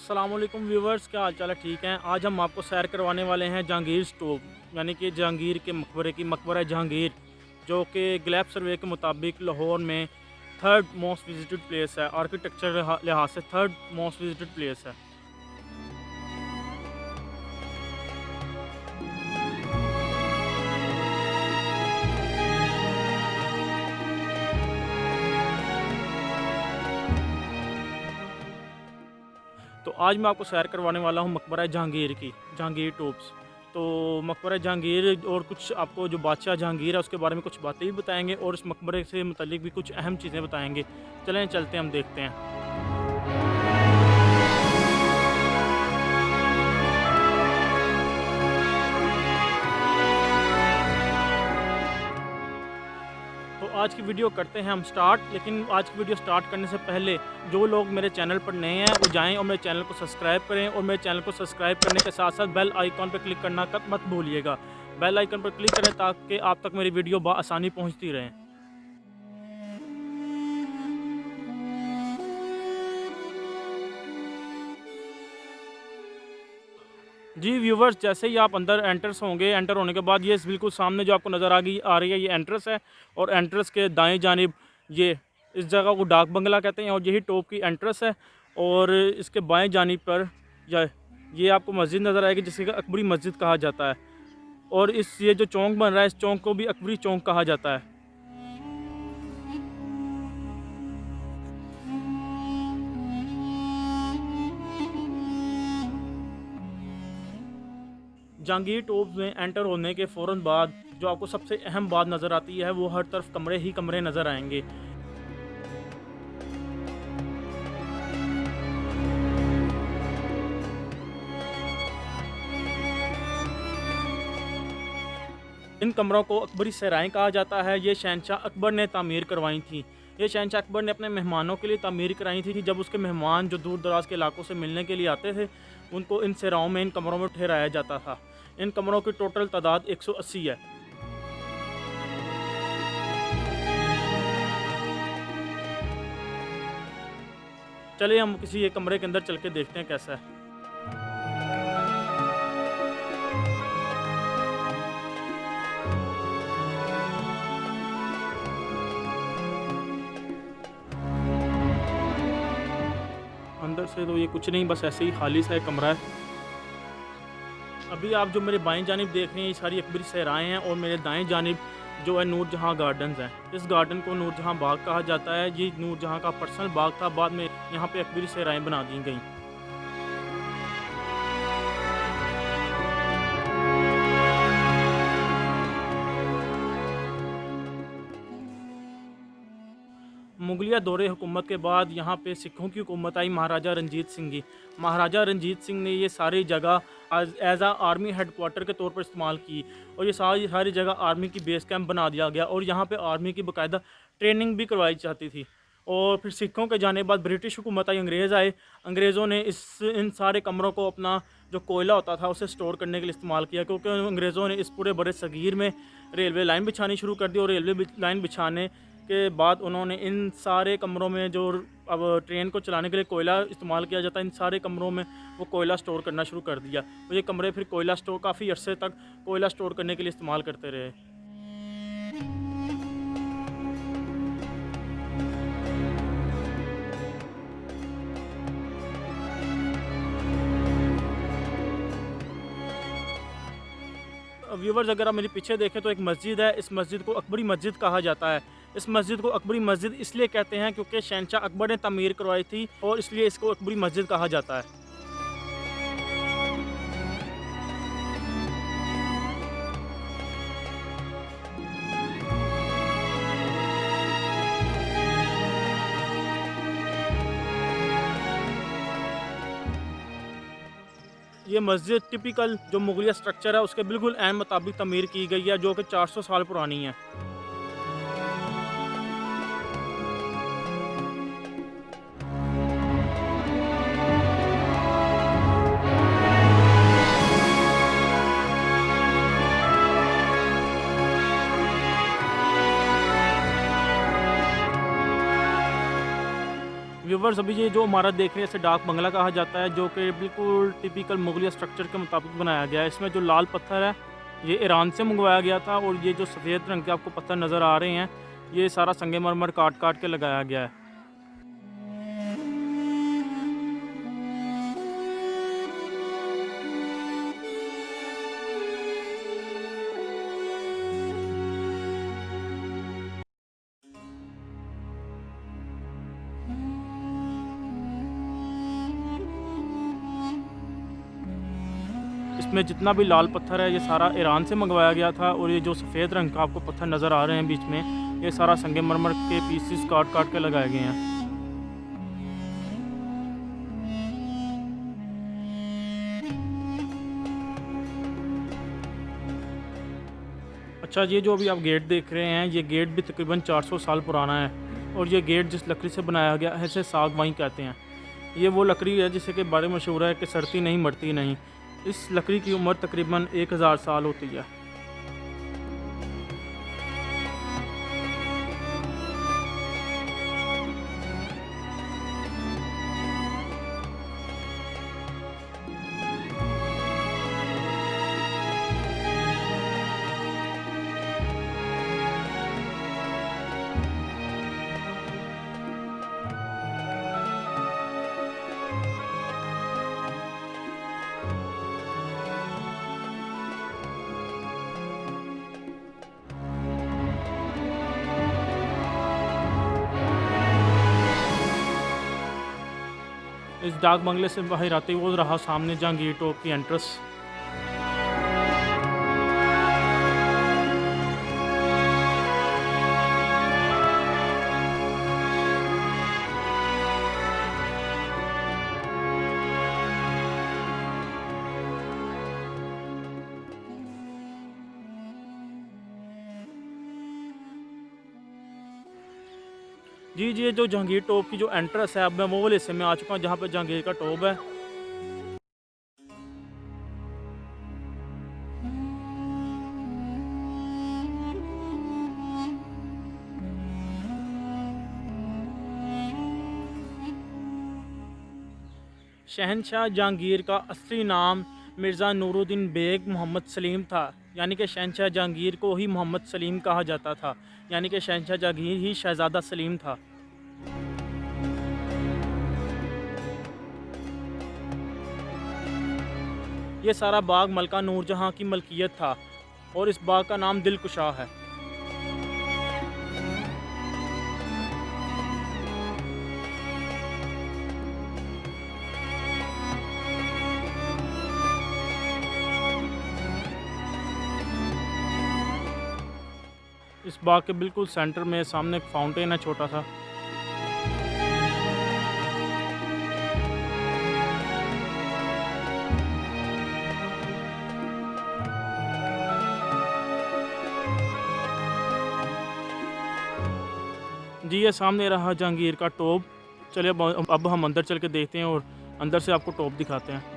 अस्सलाम वालेकुम व्यूवर्स, क्या हाल चाल है? ठीक हैं। आज हम आपको सैर करवाने वाले हैं जहांगीर स्तूप यानी कि जहांगीर के मकबरे की मकबरा जहांगीर, जो कि ग्लैब सर्वे के मुताबिक लाहौर में थर्ड मोस्ट विजिटेड प्लेस है। आर्किटेक्चर लिहाज से थर्ड मोस्ट विजिटेड प्लेस है। तो आज मैं आपको सैर करवाने वाला हूँ मकबरा जहांगीर की, जहांगीर टूब्स। तो मकबरा जहांगीर और कुछ आपको जो बादशाह जहांगीर है उसके बारे में कुछ बातें भी बताएंगे और इस मकबरे से मुतल्लिक भी कुछ अहम चीज़ें बताएंगे। चलें चलते हैं, हम देखते हैं। तो आज की वीडियो करते हैं हम स्टार्ट, लेकिन आज की वीडियो स्टार्ट करने से पहले जो लोग मेरे चैनल पर नए हैं वो जाएं और मेरे चैनल को सब्सक्राइब करें, और मेरे चैनल को सब्सक्राइब करने के साथ साथ बेल आइकॉन पर क्लिक करना मत भूलिएगा। बेल आइकन पर क्लिक करें ताकि आप तक मेरी वीडियो आसानी पहुंचती रहे। जी व्यूवर्स, जैसे ही आप अंदर एंटर होने के बाद ये बिल्कुल सामने जो आपको नज़र आ रही है ये एंट्रेंस है, और एंट्रेंस के दाएं जानिब ये इस जगह को डाक बंगला कहते हैं और यही टॉप की एंट्रेंस है। और इसके बाएं जानिब पर ये आपको मस्जिद नज़र आएगी जिसे अकबरी मस्जिद कहा जाता है, और ये जो चौंक बन रहा है इस चौंक को भी अकबरी चौंक कहा जाता है। जहांगीर टॉप में एंटर होने के फ़ौरन बाद जो आपको सबसे अहम बात नज़र आती है वो हर तरफ कमरे ही कमरे नज़र आएंगे। इन कमरों को अकबरी सराएँ कहा जाता है। ये शहंशाह अकबर ने तामीर करवाई थी। ये शहंशाह अकबर ने अपने मेहमानों के लिए तामीर कराई थी कि जब उसके मेहमान जो दूर दराज के इलाकों से मिलने के लिए आते थे उनको इन सराओं में, इन कमरों में ठहराया जाता था। इन कमरों की टोटल तादाद 180 है। चलिए हम किसी एक कमरे के अंदर चल के देखते हैं कैसा है। अंदर से तो ये कुछ नहीं, बस ऐसे ही खाली सा एक कमरा है। अभी आप जो मेरे बाएं जानिब देख रहे हैं ये सारी अकबरी सहराएँ हैं, और मेरे दाएं जानिब जो है नूरजहाँ गार्डन्स हैं। इस गार्डन को नूरजहाँ बाग कहा जाता है। ये नूरजहाँ का पर्सनल बाग था, बाद में यहाँ पे अकबरी सहराएँ बना दी गई। मुगलिया दौरे हुकूमत के बाद यहाँ पे सिखों की हुकूमत आई, महाराजा रंजीत सिंह की। महाराजा रंजीत सिंह ने ये सारी जगह एज आ आर्मी हेड क्वार्टर के तौर पर इस्तेमाल की, और ये सारी सारी जगह आर्मी की बेस कैंप बना दिया गया, और यहाँ पे आर्मी की बाकायदा ट्रेनिंग भी करवाई जाती थी। और फिर सिखों के जाने के बाद ब्रिटिश हुकूमत आई, अंग्रेज़ आए। अंग्रेज़ों ने इन सारे कमरों को अपना जो कोयला होता था उसे स्टोर करने के लिए इस्तेमाल किया, क्योंकि अंग्रेज़ों ने इस पूरे बड़े सगीर में रेलवे लाइन बिछानी शुरू कर दी, और रेलवे लाइन बिछाने के बाद उन्होंने इन सारे कमरों में जो अब ट्रेन को चलाने के लिए कोयला इस्तेमाल किया जाता है, इन सारे कमरों में वो कोयला स्टोर करना शुरू कर दिया। तो ये कमरे फिर कोयला स्टोर काफ़ी अरसे तक कोयला स्टोर करने के लिए इस्तेमाल करते रहे। व्यूवर्स, अगर आप मेरे पीछे देखें तो एक मस्जिद है। इस मस्जिद को अकबरी मस्जिद कहा जाता है। इस मस्जिद को अकबरी मस्जिद इसलिए कहते हैं क्योंकि शहंशाह अकबर ने तामीर करवाई थी, और इसलिए इसको अकबरी मस्जिद कहा जाता है। ये मस्जिद टिपिकल जो मुगलिया स्ट्रक्चर है उसके बिल्कुल ऐन मुताबिक तामीर की गई है, जो कि 400 साल पुरानी है। व्यूवर्स, अभी ये जो इमारत देख रहे हैं इसे डाक बंगला कहा जाता है, जो कि बिल्कुल टिपिकल मुगलिया स्ट्रक्चर के मुताबिक बनाया गया है। इसमें जो लाल पत्थर है ये ईरान से मंगवाया गया था, और ये जो सफ़ेद रंग के आपको पत्थर नज़र आ रहे हैं ये सारा संगमरमर काट काट के लगाया गया है। इसमें जितना भी लाल पत्थर है ये सारा ईरान से मंगवाया गया था, और ये जो सफ़ेद रंग का आपको पत्थर नज़र आ रहे हैं बीच में ये सारा संगमरमर के पीसेस काट काट के लगाए गए हैं। अच्छा, ये जो अभी आप गेट देख रहे हैं ये गेट भी तकरीबन 400 साल पुराना है, और ये गेट जिस लकड़ी से बनाया गया है इसे सागवाई कहते हैं। ये वो लकड़ी है जिसे के बारे में मशहूर है कि सड़ती नहीं मरती नहीं। इस लकड़ी की उम्र तकरीबन 1000 साल होती है। इस डाक बंगले से बाहर आते ही वो रहा सामने जहांगीर टॉप की एंट्रेंस। जी जी, ये जो जहांगीर टॉप की जो एंट्रेंस है, अब मैं वो वाले हिस्से में आ चुका हूँ जहाँ पे जहांगीर का टॉप है। शहनशाह जहांगीर का असली नाम मिर्ज़ा नूरुद्दीन बेग मोहम्मद सलीम था, यानी कि शहनशाह जहांगीर को ही मोहम्मद सलीम कहा जाता था, यानी कि शहनशाह जहांगीर ही शहज़ादा सलीम था। ये सारा बाग मलका नूरजहाँ की मलकियत था, और इस बाग का नाम दिलकुशा है। इस बाग के बिल्कुल सेंटर में सामने एक फाउंटेन है छोटा सा। जी, ये सामने रहा जहांगीर का टॉप। चलिए अब हम अंदर चल के देखते हैं और अंदर से आपको टॉप दिखाते हैं।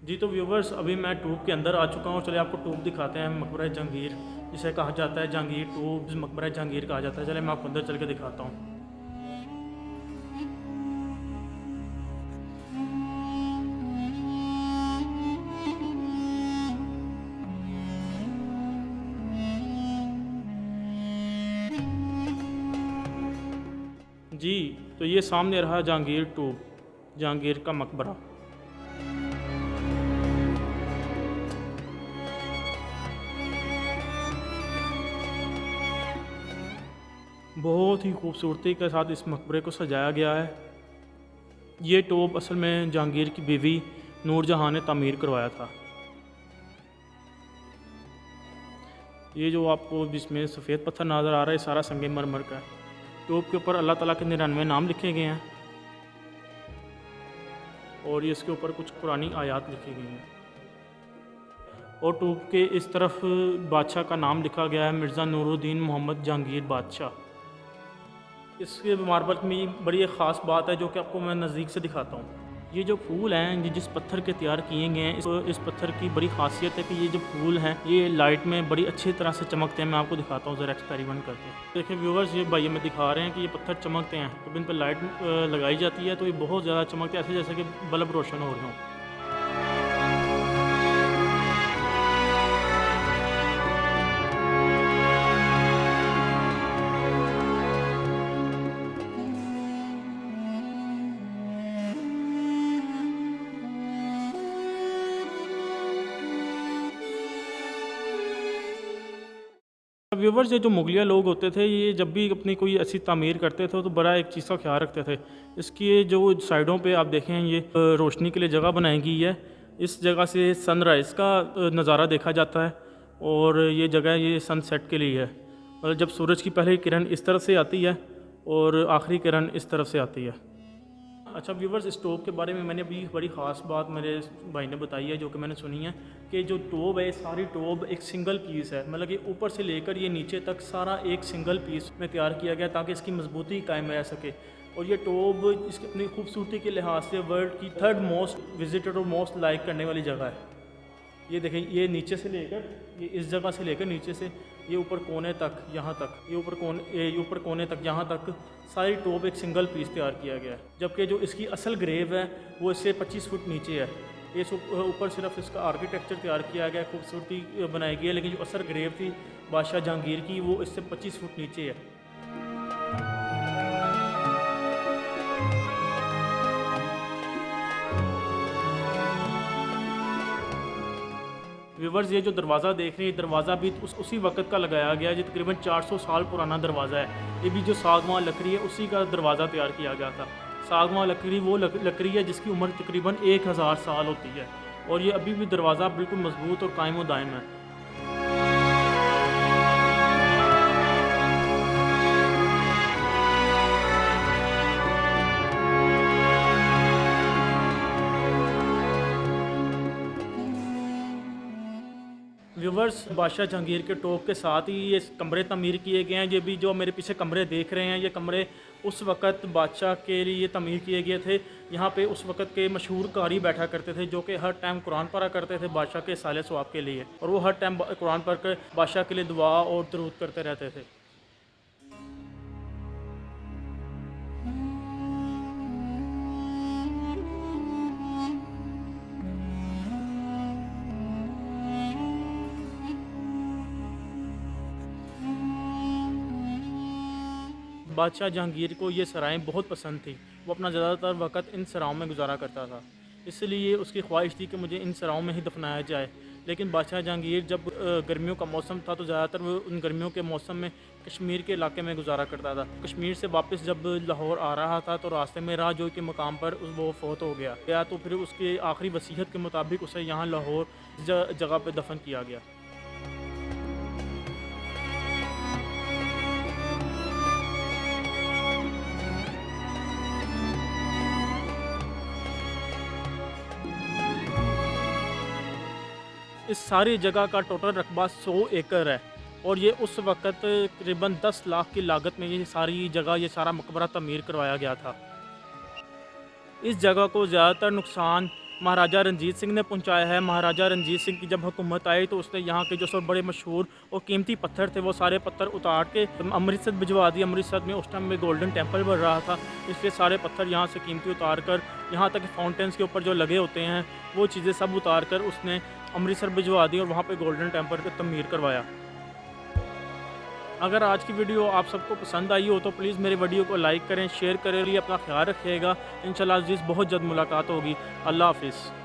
जी तो व्यूवर्स, अभी मैं टूब के अंदर आ चुका हूँ। चलिए आपको टूब दिखाते हैं। मकबरा जहांगीर जिसे कहा जाता है, जहांगीर टूब, मकबरा जहांगीर कहा जाता है। चलिए मैं आपको अंदर चल के दिखाता हूँ। जी, तो ये सामने रहा जहांगीर टूब, जहांगीर का मकबरा। बहुत ही खूबसूरती के साथ इस मकबरे को सजाया गया है। ये टोप असल में जहांगीर की बीवी नूरजहां ने तामीर करवाया था। ये जो आपको जिसमें सफ़ेद पत्थर नज़र आ रहा है सारा संगमरमर का है। टोप के ऊपर अल्लाह ताला के 99 नाम लिखे गए हैं और ये इसके ऊपर कुछ कुरानी आयात लिखी गई हैं। और टोप के इस तरफ बादशाह का नाम लिखा गया है, मिर्ज़ा नूरुद्दीन मोहम्मद जहांगीर बादशाह। इसके मार्बल में बड़ी एक ख़ास बात है जो कि आपको मैं नज़दीक से दिखाता हूँ। ये जो फूल हैं, ये जिस पत्थर के तैयार किए गए हैं, इस पत्थर की बड़ी ख़ासियत है कि ये जो फूल हैं ये लाइट में बड़ी अच्छी तरह से चमकते हैं। मैं आपको दिखाता हूँ ज़रा एक्सपेरिमेंट करके। देखिए व्यूवर्स, ये भाई हमें दिखा रहे हैं कि ये पत्थर चमकते हैं। जब इन पर लाइट लगाई जाती है तो ये बहुत ज़्यादा चमकते हैं, ऐसे जैसे कि बल्ब रोशन हो रहे हों। व्यूवर्स, ये जो मुगलिया लोग होते थे ये जब भी अपनी कोई ऐसी तामीर करते थे तो बड़ा एक चीज़ का ख्याल रखते थे। इसकी जो साइडों पे आप देखें ये रोशनी के लिए जगह बनाई गई है। इस जगह से सनराइज़ का नज़ारा देखा जाता है और ये जगह ये सनसेट के लिए है। मतलब जब सूरज की पहली किरण इस तरफ से आती है और आखिरी किरण इस तरफ से आती है। अच्छा व्यूवर्स, इस टोप के बारे में मैंने अभी बड़ी ख़ास बात मेरे भाई ने बताई है जो कि मैंने सुनी है कि जो टोप है सारी टोप एक सिंगल पीस है। मतलब कि ऊपर से लेकर ये नीचे तक सारा एक सिंगल पीस में तैयार किया गया ताकि इसकी मजबूती कायम रह सके। और ये टोप इसकी अपनी खूबसूरती के लिहाज से वर्ल्ड की 3rd मोस्ट विजिटेड और मोस्ट लाइक करने वाली जगह है। ये देखें, ये नीचे से लेकर ये इस जगह से लेकर नीचे से ये ऊपर कोने तक यहाँ तक ये ऊपर कोने तक यहाँ तक सारी टोप एक सिंगल पीस तैयार किया गया है। जबकि जो इसकी असल ग्रेव है वो इससे 25 फुट नीचे है। ये ऊपर सिर्फ इसका आर्किटेक्चर तैयार किया गया, खूबसूरती बनाई गई है, लेकिन जो असल ग्रेव थी बादशाह जहांगीर की वो इससे 25 फुट नीचे है। व्यूवर्स, ये जो दरवाज़ा देख रहे हैं, दरवाज़ा भी उसी वक्त का लगाया गया है जो तकरीबन 400 साल पुराना दरवाज़ा है। ये भी जो सागवान लकड़ी है उसी का दरवाज़ा तैयार किया गया था। सागवान लकड़ी वो लकड़ी है जिसकी उम्र तकरीबन 1000 साल होती है और ये अभी भी दरवाज़ा बिल्कुल मजबूत और कायम व दायम है। व्यूवर्स, बादशाह जहांगीर के टोप के साथ ही ये कमरे तमीर किए गए हैं। ये भी जो मेरे पीछे कमरे देख रहे हैं ये कमरे उस वक़्त बादशाह के लिए तमीर किए गए थे। यहाँ पे उस वक़्त के मशहूर कारी बैठा करते थे जो कि हर टाइम कुरान पढ़ा करते थे बादशाह के साले सवाब के लिए, और वो हर टाइम कुरान पढ़ कर बादशाह के लिए दुआ और दरूद करते रहते थे। बादशाह जहांगीर को ये सराएं बहुत पसंद थी। वो अपना ज़्यादातर वक़्त इन सराओं में गुजारा करता था, इसलिए उसकी ख्वाहिश थी कि मुझे इन सराओं में ही दफनाया जाए। लेकिन बादशाह जहांगीर जब गर्मियों का मौसम था तो ज़्यादातर वो उन गर्मियों के मौसम में कश्मीर के इलाके में गुजारा करता था। कश्मीर से वापस जब लाहौर आ रहा था तो रास्ते में राहजोई के मकाम पर वो फ़ौत हो गया तो फिर उसके आखिरी वसीयत के मुताबिक उसे यहाँ लाहौर जगह पर दफन किया गया। इस सारी जगह का टोटल रकबा 100 एकड़ है और ये उस वक़्त तकरीबन 10 लाख की लागत में ये सारी जगह ये सारा मकबरा तमीर करवाया गया था। इस जगह को ज़्यादातर नुकसान महाराजा रंजीत सिंह ने पहुंचाया है। महाराजा रंजीत सिंह की जब हुकूमत आई तो उसने यहाँ के जो सब बड़े मशहूर और कीमती पत्थर थे वो सारे पत्थर उतार के अमृतसर भिजवा दिए। अमृतसर में उस टाइम में गोल्डन टेम्पल बन रहा था, इसलिए सारे पत्थर यहाँ से कीमती उतार कर यहाँ तक फाउंटेन्स के ऊपर जो लगे होते हैं वो चीज़ें सब उतार कर उसने अमृतसर भिजवा दी और वहाँ पर गोल्डन टेम्पल को तमीर करवाया। अगर आज की वीडियो आप सबको पसंद आई हो तो प्लीज़ मेरे वीडियो को लाइक करें, शेयर करें, अपना ख्याल रखिएगा। इंशाल्लाह अज़ीज़ बहुत जल्द मुलाकात होगी। अल्लाह हाफ़िज़।